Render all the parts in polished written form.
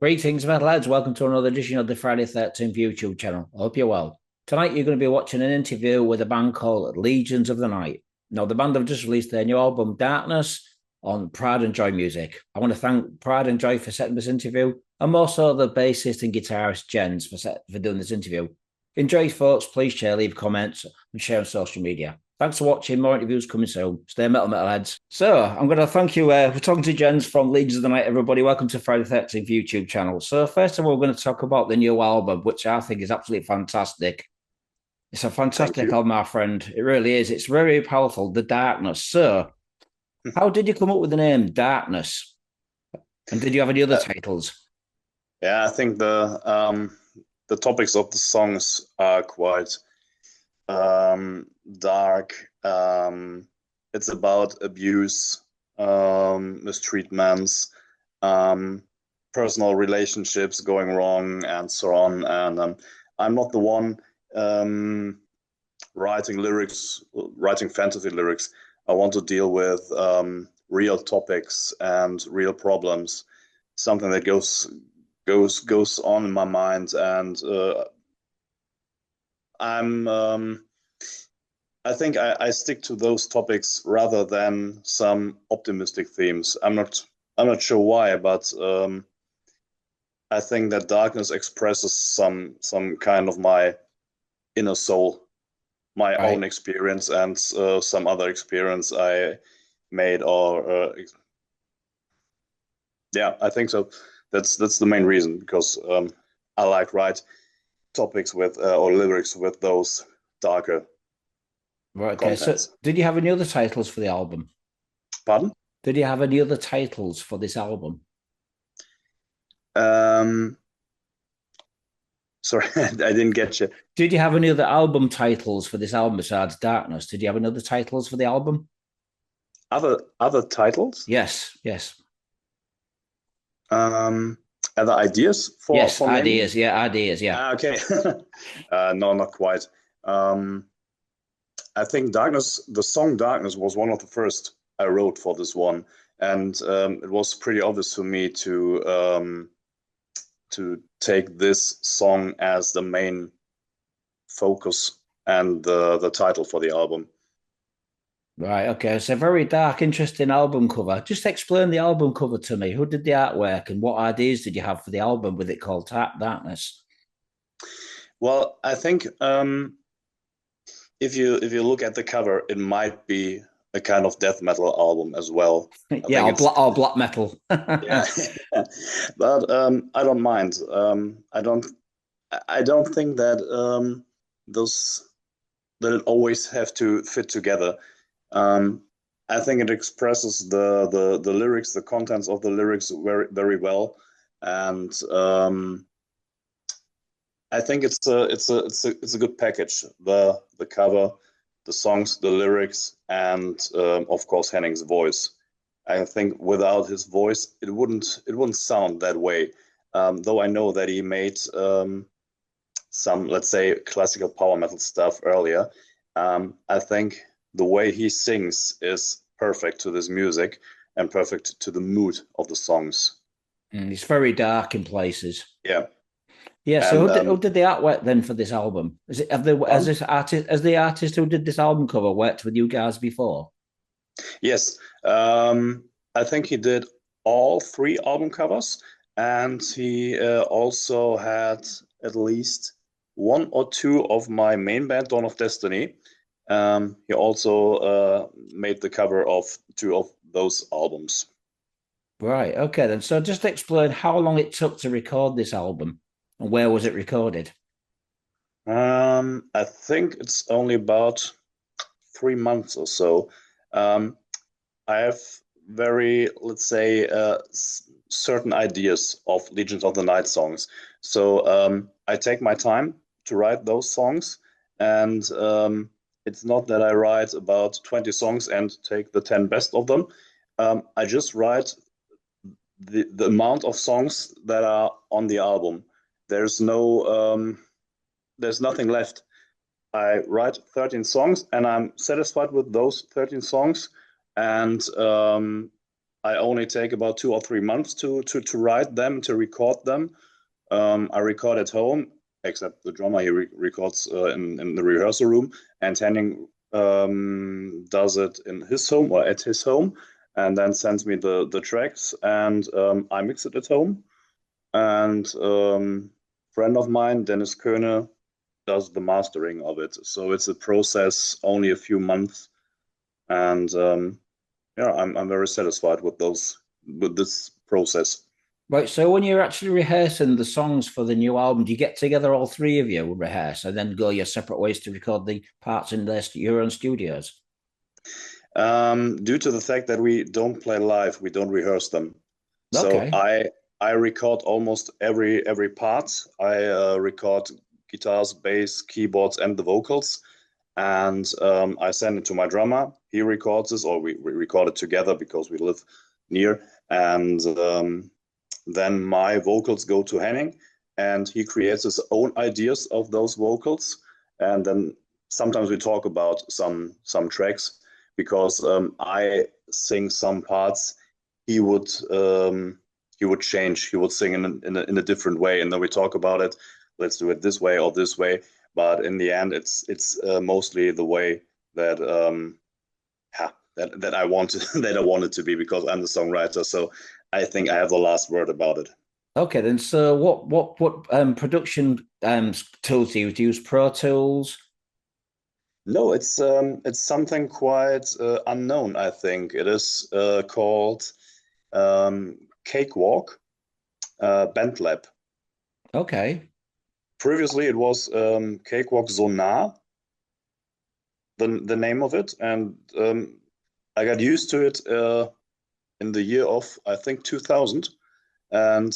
Greetings, metalheads. Welcome to another edition of the Friday 13th YouTube channel. I hope you're well. Tonight, you're going to be watching an interview with a band called Legions of the Night. Now, the band have just released their new album, Darkness, on Pride and Joy Music. I want to thank Pride and Joy for setting this interview, and more so the bassist and guitarist Jens for doing this interview. Enjoy, folks. Please share, leave comments, and share on social media. Thanks for watching. More interviews coming soon. Stay metalheads. So I'm going to thank you for talking to Jens from Legions of the Night, everybody. Welcome to Friday 13th YouTube channel. So first of all, we're going to talk about the new album, which I think is absolutely fantastic. It's a fantastic album, my friend. It really is. It's very powerful, The Darkness. So how did you come up with the name Darkness? And did you have any other titles? Yeah, I think the topics of the songs are quite dark. It's about abuse, mistreatments, personal relationships going wrong, and so on. And I'm not the one writing fantasy lyrics. I want to deal with real topics and real problems, something that goes on in my mind, and I think I stick to those topics rather than some optimistic themes. I'm not sure why, but I think that darkness expresses some kind of my inner soul, my own experience, and some other experience I made, or yeah, I think so. That's the main reason, because I like write topics with or lyrics with those darker Okay. So contents. did you have any other titles for the album? Pardon? Did you have any other titles for this album? Sorry, I didn't get you. Did you have any other album titles for this album besides Darkness? Did you have any other titles for the album? Other titles? Yes, yes. Other ideas Yes, for naming? ideas. Yeah, ideas. Yeah. Okay. No, not quite. I think the song Darkness was one of the first I wrote for this one, and it was pretty obvious for me to take this song as the main focus and the title for the album. Right. Okay. It's a very dark, interesting album cover. Just explain the album cover to me. Who did the artwork and what ideas did you have for the album with it called Darkness? Well, I think if you look at the cover, it might be a kind of death metal album as well. I Yeah, think or black metal. yeah, but I don't mind. I don't think that those that it always have to fit together. Um, I think it expresses the lyrics, the contents of the lyrics very very well, and I think it's a good package. The cover, the songs, the lyrics, and of course Henning's voice. I think without his voice, it wouldn't sound that way. Though I know that he made some, let's say, classical power metal stuff earlier. I think the way he sings is perfect to this music and perfect to the mood of the songs. It's very dark in places. Yeah, Yeah. So and who did the artwork then for this album? Is it pardon? has the artist who did this album cover worked with you guys before? Yes, I think he did all three album covers, and he also had at least one or two of my main band, Dawn of Destiny. He also made the cover of two of those albums. Right. Okay then. So just explain how long it took to record this album and where was it recorded? I think it's only about 3 months or so. Um, I have very, let's say, certain ideas of Legions of the Night songs. So I take my time to write those songs, and it's not that I write about 20 songs and take the 10 best of them. I just write the amount of songs that are on the album. There's no, there's nothing left. I write 13 songs and I'm satisfied with those 13 songs. And I only take about 2 or 3 months to write them, to record them. I record at home, except the drummer, he records in the rehearsal room, and Henning does it in his home or at his home, and then sends me the tracks, and I mix it at home. And friend of mine, Dennis Köhne, does the mastering of it. So it's a process, only a few months, and yeah, I'm very satisfied with this process. Right. So when you're actually rehearsing the songs for the new album, do you get together all three of you rehearse and then go your separate ways to record the parts in your own studios? Due to the fact that we don't play live, we don't rehearse them. So Okay. I record almost every part. I record guitars, bass, keyboards, and the vocals, and I send it to my drummer. He records this, or we record it together because we live near. And then my vocals go to Henning, and he creates his own ideas of those vocals. And then sometimes we talk about some tracks because I sing some parts. He would change. He would sing in a different way, and then we talk about it. Let's do it this way or this way. But in the end, it's mostly the way that that I want that I want it to be, because I'm the songwriter. So I think I have the last word about it. Okay, then. So what production tools do you use? Do you use Pro Tools? No, it's something quite unknown. I think it is called Cakewalk BandLab. Okay. Previously, it was Cakewalk Sonar, the name of it, and I got used to it in the year of, I think, 2000, and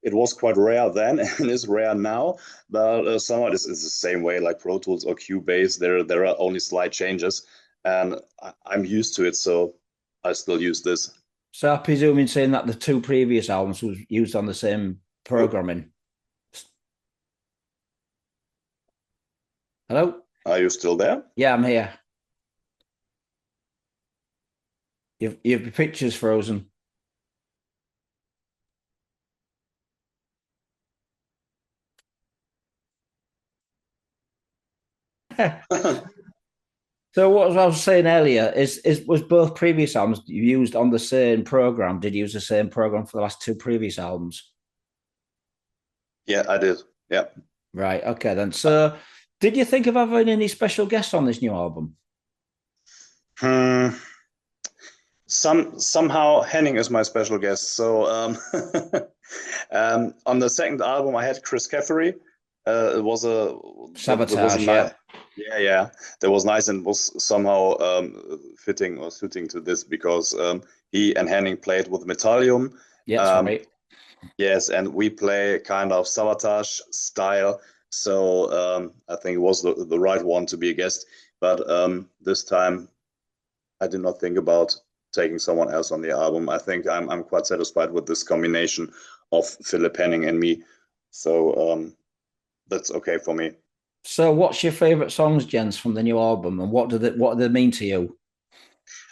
it was quite rare then and is rare now, but somehow it's the same way like Pro Tools or Cubase. There are only slight changes, and I'm used to it, so I still use this. So I presume in saying that the two previous albums was used on the same Oh, programming. Hello? are you still there? Yeah, I'm here. Your picture's frozen. So what I was saying earlier is was both previous albums you used on the same program? Did you use the same program for the last two previous albums? Yeah, I did. Yeah. Right. Okay then. So did you think of having any special guests on this new album? Hmm. Somehow Henning is my special guest. So on the second album, I had Chris Caffery. It was that was a Sabotage, nice, yeah. yeah, that was nice, and was somehow fitting or suiting to this, because he and Henning played with Metalium. Yeah, that's Um, right. yes, and we play kind of Sabotage style. So I think it was the right one to be a guest. But this time I did not think about taking someone else on the album. I think I'm quite satisfied with this combination of Philipp, Henning, and me. So that's okay for me. So what's your favorite songs, Jens, from the new album, and what do they mean to you?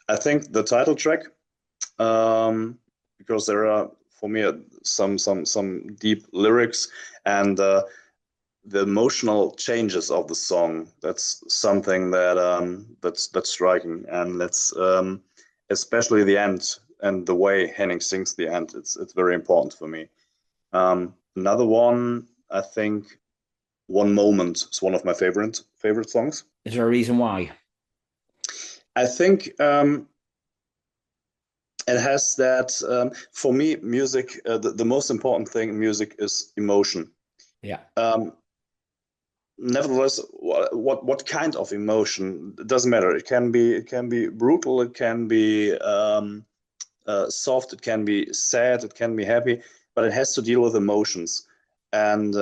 I think the title track, because there are for me some deep lyrics, and the emotional changes of the song. That's something that's striking, and that's especially the end and the way Henning sings the end. It's very important for me. Another one, I think, One Moment is one of my favorite songs. Is there a reason why? I think it has that. For me, music. The most important thing in music is emotion. Yeah. Nevertheless, what kind of emotion? It doesn't matter. It can be brutal. It can be soft. It can be sad. It can be happy. But it has to deal with emotions. And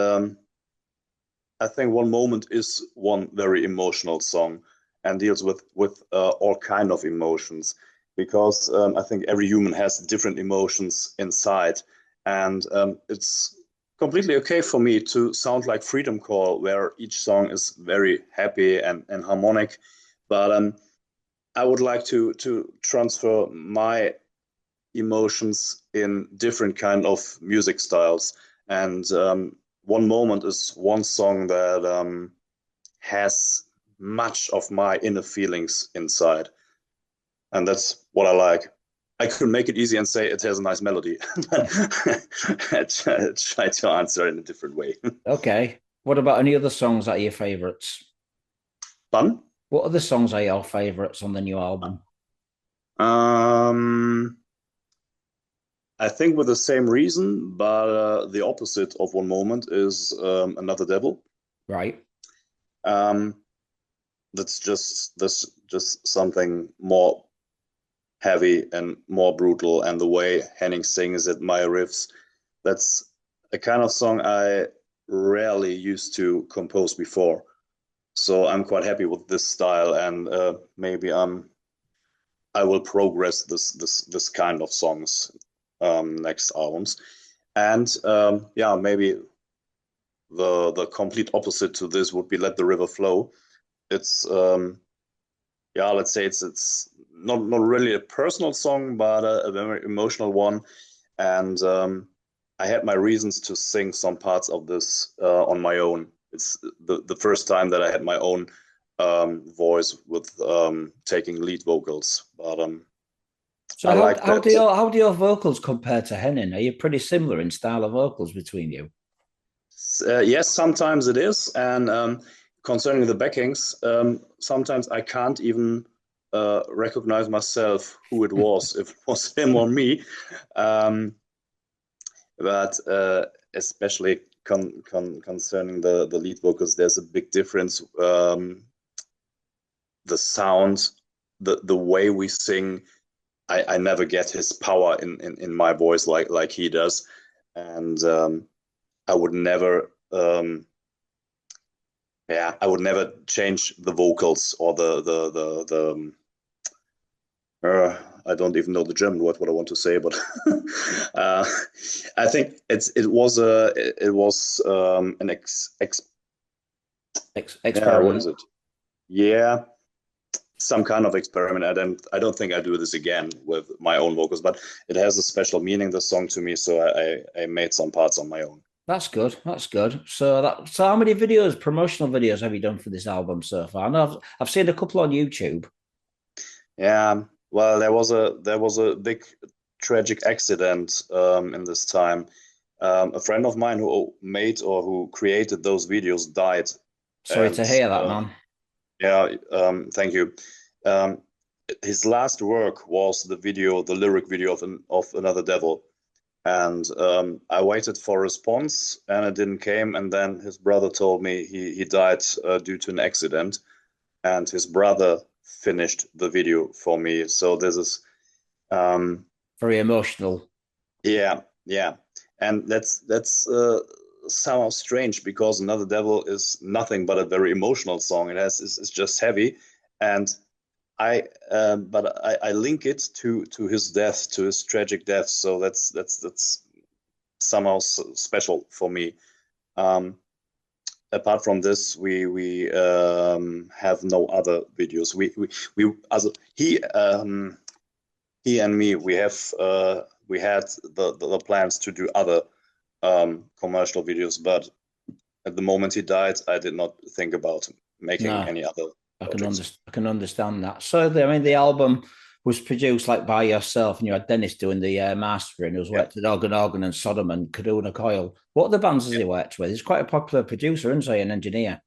I think One Moment is one very emotional song, and deals with all kind of emotions, because I think every human has different emotions inside, and it's completely okay for me to sound like Freedom Call, where each song is very happy and harmonic, but I would like to transfer my emotions in different kind of music styles. And One Moment is one song that has much of my inner feelings inside. And that's what I like. I could make it easy and say it has a nice melody, but I try to answer in a different way. Okay. What about any other songs that are your favorites? Fun? What other songs are your favorites on the new album? I think with the same reason, but the opposite of One Moment is Another Devil. Right. Um, that's just something more heavy and more brutal, and the way Henning sings it, my riffs, that's a kind of song I rarely used to compose before. So I'm quite happy with this style, and maybe I will progress this kind of songs next albums. And yeah, maybe the complete opposite to this would be Let the River Flow. It's yeah, let's say it's not really a personal song, but a very emotional one. And I had my reasons to sing some parts of this on my own. It's the first time that I had my own voice with taking lead vocals. But So I like that. how do your vocals compare to Henning? Are you pretty similar in style of vocals between you? Yes, sometimes it is. And concerning the backings, sometimes I can't even recognize myself who it was, if it was him or me. But especially concerning the lead vocals, there's a big difference. The sound, the way we sing, I never get his power in my voice like he does. And I would never I would never change the vocals or the I don't even know the German word what I want to say, but I think it was an Experiment. what is it? Yeah, some kind of experiment. I don't think I do this again with my own vocals, but it has a special meaning, the song, to me. So I made some parts on my own. That's good. That's good. So how many videos, promotional videos, have you done for this album so far? I know I've seen a couple on YouTube. Yeah, well, there was a big tragic accident in this time. A friend of mine who made or who created those videos died, Sorry and to hear that, man. yeah, thank you. Um, his last work was the lyric video of Another Devil, and I waited for a response, and it didn't came. And then his brother told me he died due to an accident, and his brother finished the video for me. So this is Very emotional. yeah, and that's somehow strange, because Another Devil is nothing but a very emotional song. It's just heavy, and I link it to his death, to his tragic death. So that's somehow special for me. Apart from this, we have no other videos. We also he and me, we had the plans to do other commercial videos, but at the moment he died, I did not think about making No, any other projects. I can understand that. So the album was produced like by yourself, and you had Dennis doing the mastering, who's Yeah, worked at Organ and Sodom and Kaduna Coil. What other bands has he worked with? He's quite a popular producer, isn't he? An engineer.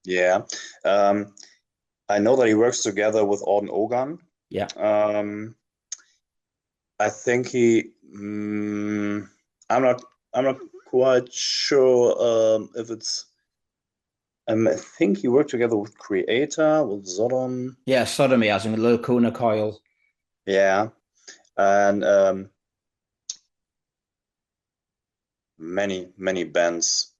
yeah. I know that he works together with Orden Ogan. Yeah. I think I'm not quite sure if it's. I think he worked together with Creator, with Zodon. Yeah, Sodomy as in Lacuna Coil. Yeah, and many bands,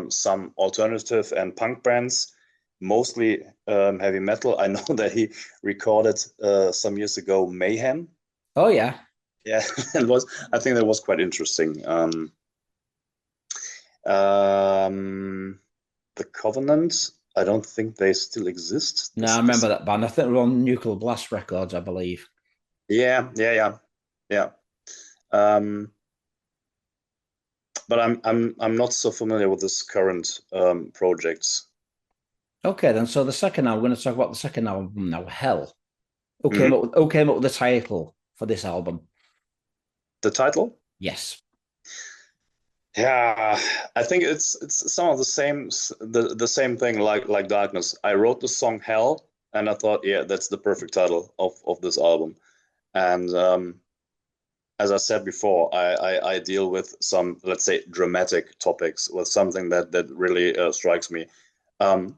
some alternative and punk bands, mostly heavy metal. I know that he recorded some years ago Mayhem. Oh yeah. Yeah, I think that was quite interesting. The Covenant, I don't think they still exist. No, I remember that band. I think they were on Nuclear Blast Records, I believe. Yeah. Um, but I'm not so familiar with this current projects. Okay, then. So the second album, we're going to talk about the second album now, Hell. Mhm. Who came up with the title for this album? The title? Yes. Yeah, I think it's some of the same thing like Darkness. I wrote the song Hell, and I thought, yeah, that's the perfect title of this album. And as I said before, I deal with some, let's say, dramatic topics, with something that really strikes me. Um,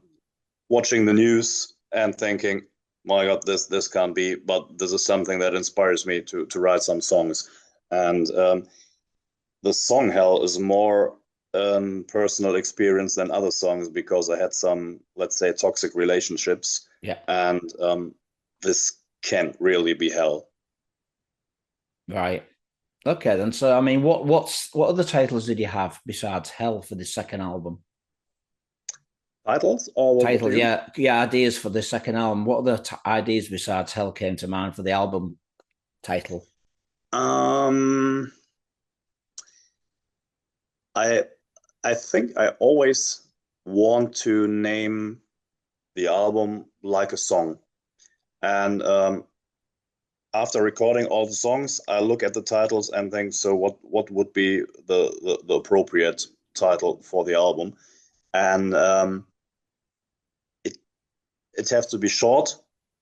Watching the news and thinking, my God, this can't be, but this is something that inspires me to write some songs. And the song Hell is more personal experience than other songs because I had some, let's say, toxic relationships, Yeah. and this can really be hell. Right. Okay, then. So I mean, what other titles did you have besides Hell for the second album? Titles, or what do Title, you mean? yeah, yeah, ideas for the second album. What other ideas besides Hell came to mind for the album title? Um, I I think I always want to name the album like a song. And after recording all the songs, I look at the titles and think, so what would be the appropriate title for the album? And it it has to be short,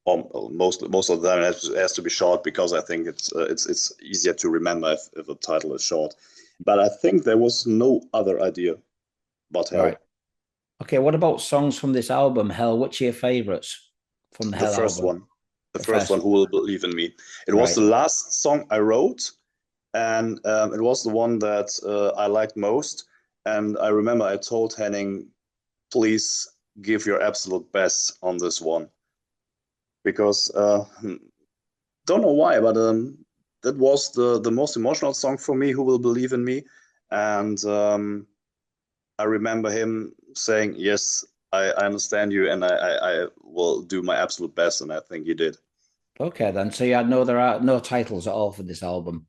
or most of them has to be short because I think it's easier to remember if a title is short. But I think there was no other idea but Right. Hell. Okay, what about songs from this album, Hell? Which are your favorites from the The Hell first album? one, the The first first one, one. Who Will Believe in Me? It was Right. the last song I wrote, and it was the one that I liked most. And I remember I told Henning, please give your absolute best on this one, because don't know why, but that was the most emotional song for me. Who Will Believe in Me? And I remember him saying, yes, I understand you, and I will do my absolute best, and I think he did. Okay, then. So you had no titles at all for this album.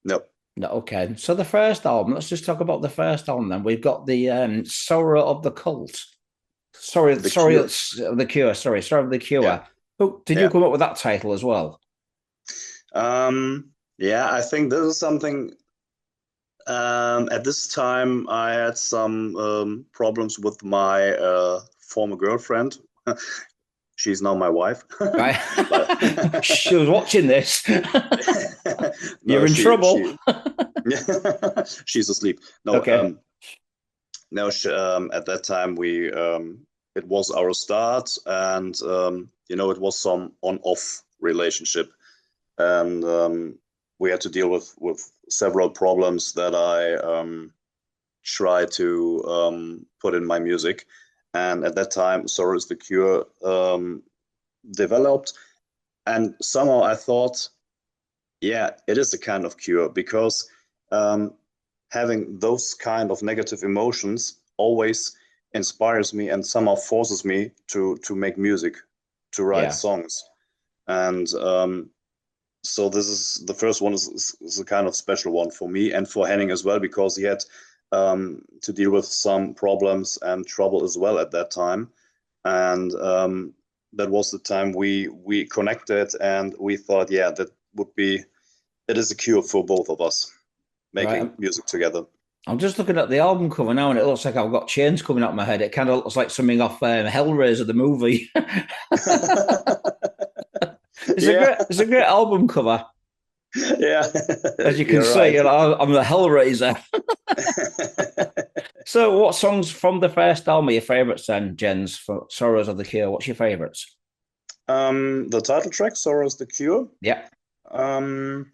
No. No, okay. So the first album, let's just talk about the first album then. We've got the Sorrow of the Cult. The Cure. The Cure. Sorrow of the Yeah. Cure. Who did you Yeah. come up with that title as well? Yeah, I think this is something. At this time, I had some problems with my former girlfriend. She's now my wife. Right. But She was watching this. no, You're in trouble. she's asleep. No, Okay. no. At that time, we it was our start, and it was some on-off relationship, and we had to deal with several problems that I try to put in my music. And at that time, Sorrow is the Cure developed. And somehow I thought, yeah, it is a kind of cure because um, having those kind of negative emotions always inspires me and somehow forces me to make music, to write Yeah. songs. And so this is the first one is a kind of special one for me and for Henning as well because he had to deal with some problems and trouble as well at that time, and that was the time we connected and we thought, yeah, that would be it is a cure for both of us Right. making music together. I'm just looking at the album cover now, and it looks like I've got chains coming out of my head. It kind of looks like something off Hellraiser, the movie. Yeah, It's a great album cover. yeah, As you can you're see, right. I'm the Hellraiser. So, what songs from the first album are your favourites then, Jens, for Sorrows of the Cure? What's your favourites? The title track, Sorrow is the Cure. Yeah. Um,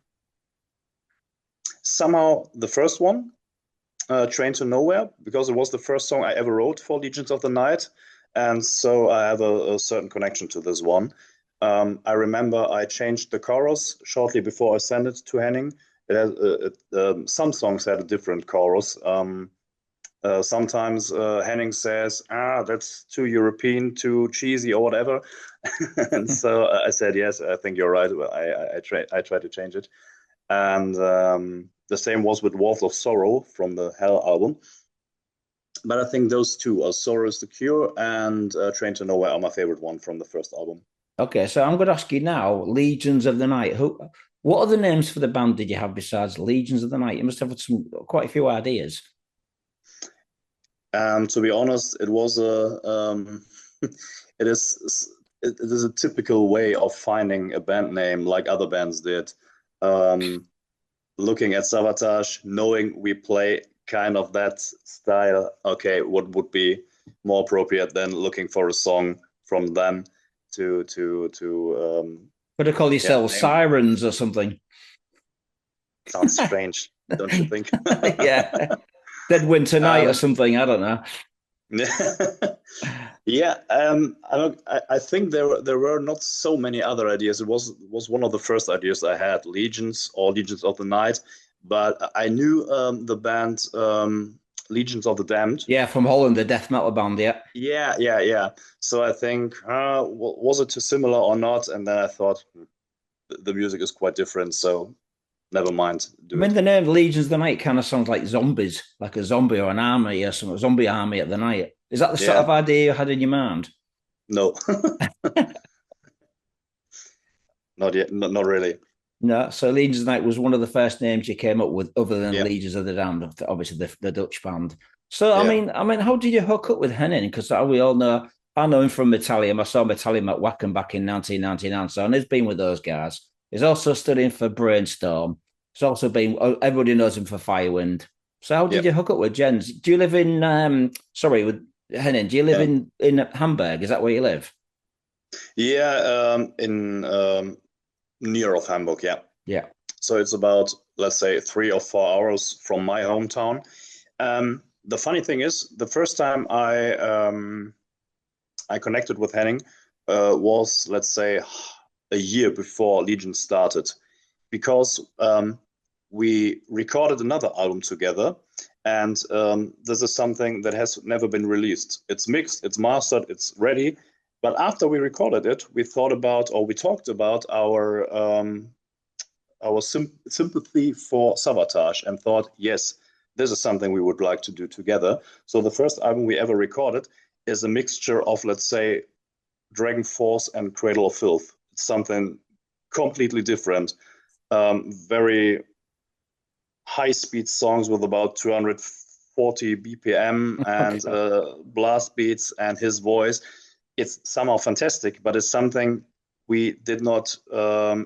Somehow the first one, Train to Nowhere, because it was the first song I ever wrote for Legions of the Night. And so I have a certain connection to this one. I remember I changed the chorus shortly before I sent it to Henning. Some songs had a different chorus. Sometimes Henning says, that's too European, too cheesy, or whatever. And so I said, yes, I think you're right. I tried to change it. and the same was with Walls of Sorrow from the Hell album. But I think those two are Sorrow is the Cure and Train to Nowhere are my favorite one from the first album. Okay, so I'm going to ask you now, Legions of the Night. What other names for the band did you have besides Legions of the Night? You must have quite a few ideas. To be honest, it was it is a typical way of finding a band name like other bands did. Looking at Savatage, knowing we play kind of that style. Okay, what would be more appropriate than looking for a song from them to Could have called yourselves Sirens or something. Sounds strange, don't you think? Yeah. Dead Winter Night or something. I don't know. Yeah, I think there were not so many other ideas. It was one of the first ideas I had, Legions or Legions of the Night, but I knew the band Legions of the Damned. Yeah, from Holland, the death metal band. Yeah. Yeah. So I think was it too similar or not? And then I thought the music is quite different, so never mind. The name Legions of the Night kind of sounds like zombies, like a zombie or an army or some zombie army at the night. Is that the sort of idea you had in your mind? No. Not yet. Not really. No. So Legions of the Night was one of the first names you came up with, other than Legions of the Damned, obviously the Dutch band. So I mean, how did you hook up with Henning? Because we all know, I know him from Metalium. I saw Metalium at Wacken back in 1999. So, and he's been with those guys. He's also studying for Brainstorm. He's also been, everybody knows him for Firewind. So how did you hook up with Jens? Do you live in, with Henning, do you live in Hamburg? Is that where you live? Yeah, in near of Hamburg, yeah. Yeah. So it's about, let's say, 3 or 4 hours from my hometown. The funny thing is, the first time I connected with Henning was, let's say, a year before Legion started, because we recorded another album together, and this is something that has never been released. It's mixed, it's mastered, it's ready. But after we recorded it, we talked about our sympathy for Savatage, and thought, yes, this is something we would like to do together. So the first album we ever recorded is a mixture of, let's say, Dragon Force and Cradle of Filth. It's something completely different. Very high-speed songs with about 240 BPM and blast beats, and his voice. It's somehow fantastic, but it's something we did not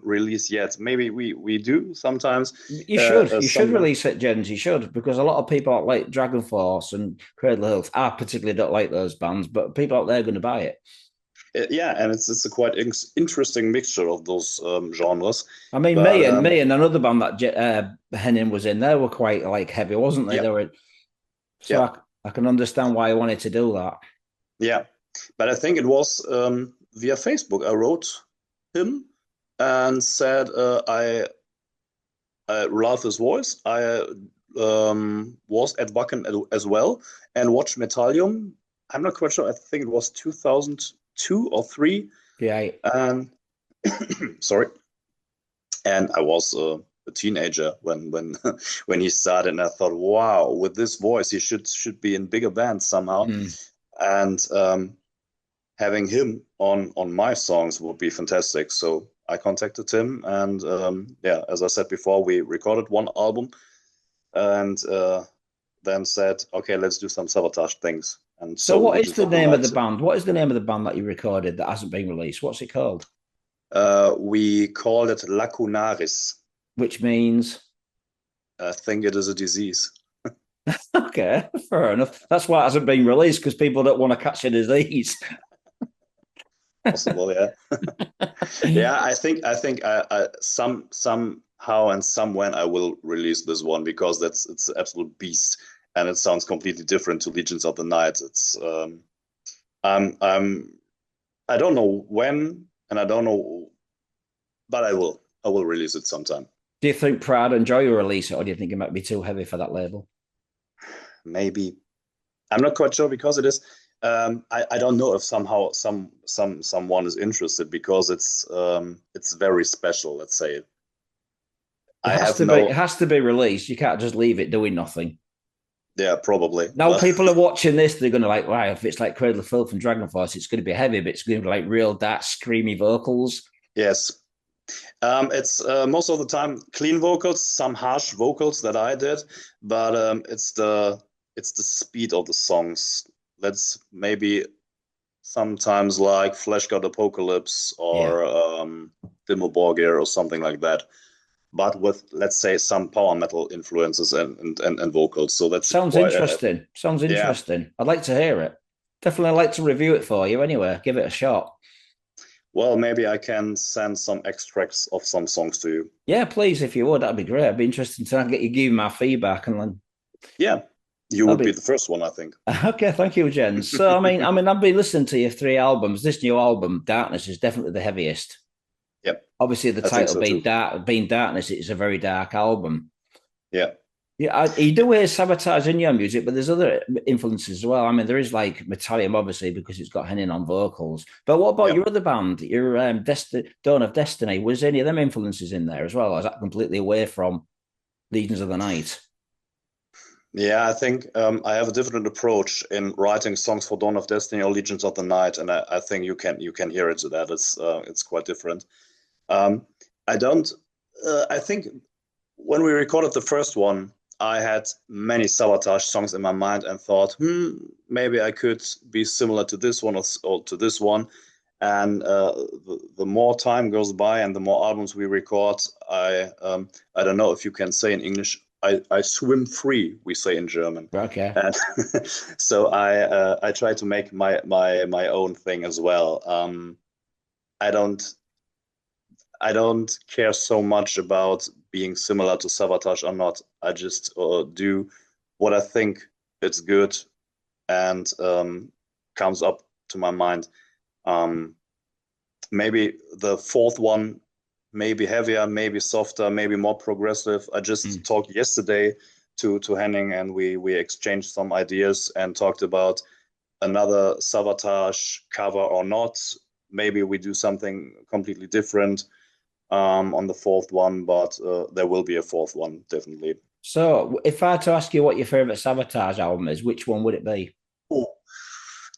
release yet. Maybe we do sometimes. You should release it, Jens. You should, because a lot of people like Dragon Force and Cradle of Filth, I particularly don't like those bands, but people out there are going to buy it. Yeah, and it's a quite interesting mixture of those genres. I mean, me and another band that Henning was in, they were quite like heavy, wasn't they? They were. So I can understand why I wanted to do that. Yeah, but I think it was via Facebook. I wrote him and said I love his voice. I was at Wacken as well and watched Metalium. I'm not quite sure. I think it was 2002 or 3. Yeah. Sorry. And I was a teenager when when he started, and I thought, wow, with this voice, he should be in bigger bands somehow. And having him on my songs would be fantastic. So I contacted him, and as I said before, we recorded one album, and then said, okay, let's do some Savatage things. And so what is the name of the band? What is the name of the band that you recorded that hasn't been released? What's it called? We called it Lacunaris. Which means? I think it is a disease. Okay, fair enough. That's why it hasn't been released, because people don't want to catch a disease. Possible, yeah. Yeah, I think I somehow and somewhen I will release this one, because it's an absolute beast, and it sounds completely different to Legions of the Night. It's I don't know when, and I don't know, but I will release it sometime. Do you think Pride and Joy will release it, or do you think it might be too heavy for that label? Maybe. I'm not quite sure, because it is. I don't know if somehow someone is interested, because it's very special. Let's say. It I has have to be. It no. has to be released. You can't just leave it doing nothing. Yeah, probably. Now people are watching this. They're going to like, wow, if it's like Cradle of Filth and Dragon Force, it's going to be heavy, but it's going to be like real dark, screamy vocals. Yes. It's most of the time clean vocals, some harsh vocals that I did, but it's the speed of the songs. That's maybe sometimes like Flesh God Apocalypse Yeah. or Dimmu Borgir or something like that, but with, let's say, some power metal influences and vocals. So that's Sounds quite interesting. Sounds yeah. interesting. I'd like to hear it. Definitely like to review it for you anyway. Give it a shot. Well, maybe I can send some extracts of some songs to you. Yeah, please, if you would, that'd be great. I'd be interested to get you give my feedback and then Yeah, you that'd would be be the first one, I think. okay. Thank you, Jens. So, I've been listening to your three albums. This new album, Darkness, is definitely the heaviest. Yep, Obviously, the I think title so too. being Darkness, it's a very dark album. Yeah. Yeah, you do hear Sabotage in your music, but there's other influences as well. I mean, there is like Metalium, obviously, because it's got Henning on vocals. But what about Yeah. your other band, your Dawn of Destiny? Was any of them influences in there as well? Or is that completely away from Legions of the Night? Yeah, I think I have a different approach in writing songs for Dawn of Destiny or Legions of the Night, and I think you can hear it that it's quite different. Um, I don't. I think when we recorded the first one, I had many Sabotage songs in my mind and thought, maybe I could be similar to this one or to this one. And the more time goes by and the more albums we record, I don't know if you can say in English, I swim free, we say in German. Okay. And so I try to make my own thing as well. I don't I don't care so much about being similar to Sabotage or not. I just do what I think it's good and comes up to my mind. Um, Maybe the fourth one, maybe heavier, maybe softer, maybe more progressive. I just talked yesterday to Henning and we exchanged some ideas and talked about another Sabotage cover or not. Maybe we do something completely different on the fourth one, but there will be a fourth one, definitely. So, if I had to ask you what your favorite Sabotage album is, which one would it be? Oh,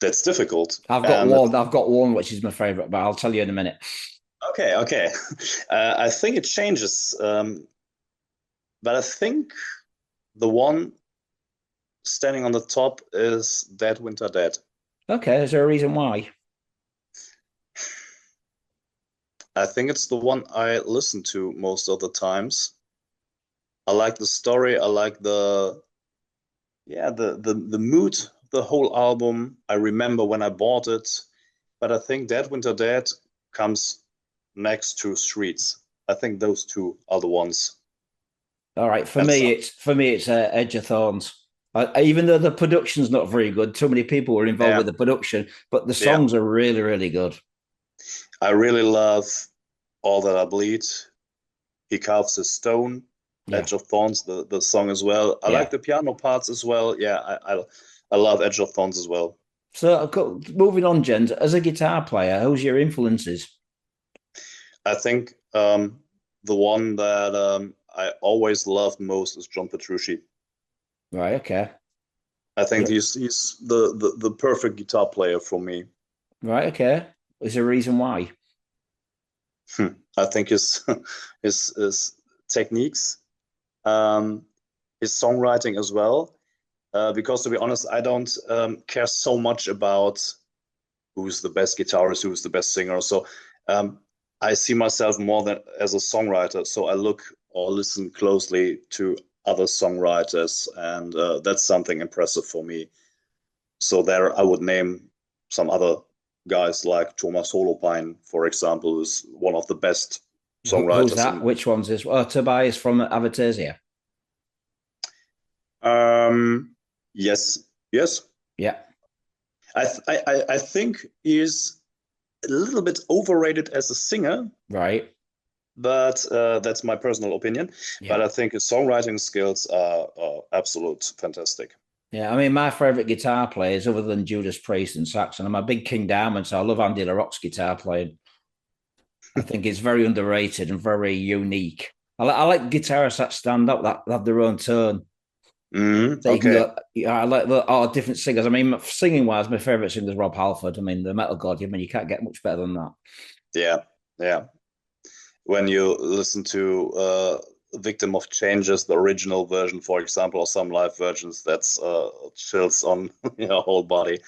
that's difficult. I've got And one. I've got one which is my favorite, but I'll tell you in a minute. okay. I think it changes, but I think the one standing on the top is Dead Winter Dead. Okay, is there a reason why? I think it's the one I listen to most of the times. I like the story. I like the mood, the whole album. I remember when I bought it, but I think Dead Winter Dead comes next to Streets. I think those two are the ones. All right, And so, for me it's Edge of Thorns. Even though the production's not very good, too many people were involved yeah, with the production, but the yeah. songs are really, really good. I really love All That I Bleed. He Carves His Stone. Yeah, Edge of Thorns, the song as well. I yeah. like the piano parts as well. Yeah, I love Edge of Thorns as well. So moving on, Jens, as a guitar player, who's your influences? I think the one that I always loved most is John Petrucci. Right, okay. I think Yeah. he's the perfect guitar player for me. Right, okay. Is there a reason why? I think his his techniques, um, his songwriting as well. Because to be honest, I don't care so much about who's the best guitarist, who's the best singer. So I see myself more than as a songwriter. So I look or listen closely to other songwriters, and that's something impressive for me. So there, I would name some other guys like Thomas Holopine, for example, who's one of the best Who's songwriters that? in. Which one's this? Oh, Tobias from Avatasia. Yes, yes. Yeah. I think he's a little bit overrated as a singer, Right. but that's my personal opinion. Yeah. But I think his songwriting skills are absolute fantastic. Yeah, I mean, my favorite guitar players, other than Judas Priest and Saxon, I'm a big King Diamond, so I love Andy LaRocque's guitar playing. I think it's very underrated and very unique. I like guitarists that stand up, that have their own tone. So you can Okay. go, I like different singers. I mean, singing wise, my favorite singer is Rob Halford. I mean, the metal god. I mean, you can't get much better than that. Yeah. Yeah. When you listen to Victim of Changes, the original version, for example, or some live versions, that's chills on your whole body.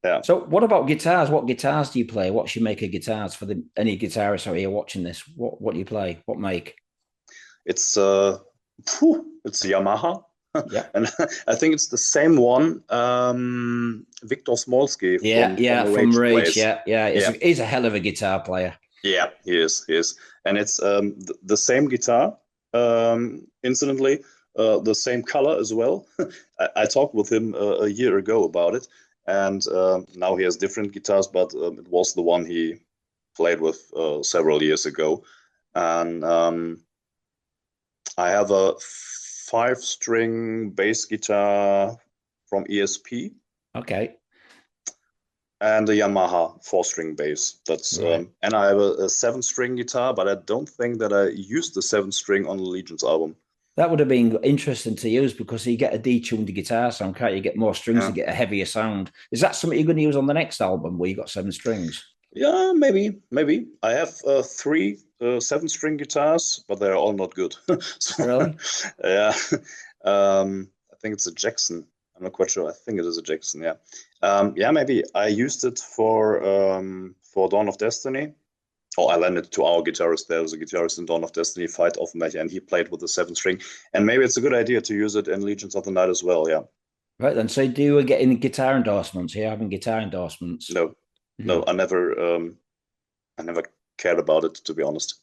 Yeah. So, what about guitars? What guitars do you play? What's your make of guitars for any guitarists out here watching this? What do you play? What make? It's it's Yamaha. Yeah, And I think it's the same one Victor Smolsky yeah, from yeah. the From Rage Rage, plays. yeah. Yeah, He's a hell of a guitar player. yeah, he is, and it's the same guitar. Incidentally, the same color as well. I talked with him a year ago about it, and now he has different guitars, but it was the one he played with several years ago, and I have a 5-string bass guitar from ESP Okay, and a Yamaha 4-string bass. That's right. and I have a 7-string guitar, but I don't think that I used the 7-string on the Legion's album. That would have been interesting to use because you get a detuned guitar sound, can't you? Get more strings to Yeah, get a heavier sound. Is that something you're going to use on the next album where you got 7 strings? yeah, maybe. I have 3 7-string guitars, but they're all not good. So, Really? yeah, I think it's a Jackson. I'm not quite sure. I think it is a Jackson. Yeah, yeah, maybe I used it for Dawn of Destiny. Oh, I lent it to our guitarist. There was a guitarist in Dawn of Destiny, Fight of Mech, and he played with the 7-string. And maybe it's a good idea to use it in Legions of the Night as well. Yeah. Right then. So, do you get any guitar endorsements? Are you having guitar endorsements? No, no, No. I never cared about it, to be honest.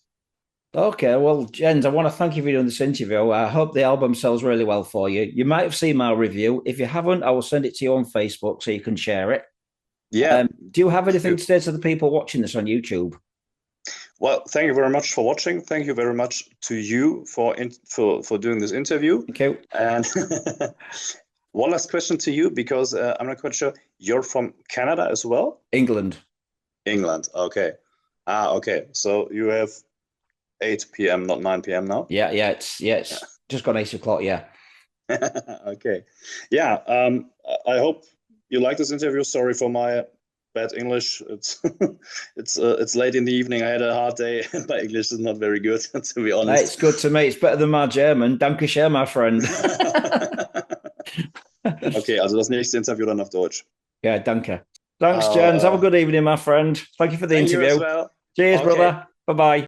Okay, well, Jens, I want to thank you for doing this interview. I hope the album sells really well for you. You might have seen my review. If you haven't, I will send it to you on Facebook so you can share it. Yeah, Do you have please anything do. to say to the people watching this on YouTube? Well, thank you very much for watching. Thank you very much to you for doing this interview. Thank you. And one last question to you, because I'm not quite sure. You're from Canada as well? England. England. Okay. Okay. So you have 8 p.m., not 9 p.m. now? It's just gone 8 o'clock. Yeah. Okay. Yeah. I hope you like this interview. Sorry for my bad English. It's it's late in the evening. I had a hard day, and my English is not very good, to be honest. It's good to me. It's better than my German. Danke schön, my friend. Okay, also das nächste Interview dann auf Deutsch. Yeah, danke. Thanks, Jens. Have a good evening, my friend. Thank you for the Thank you as interview. well. Cheers, Okay. brother. Bye-bye.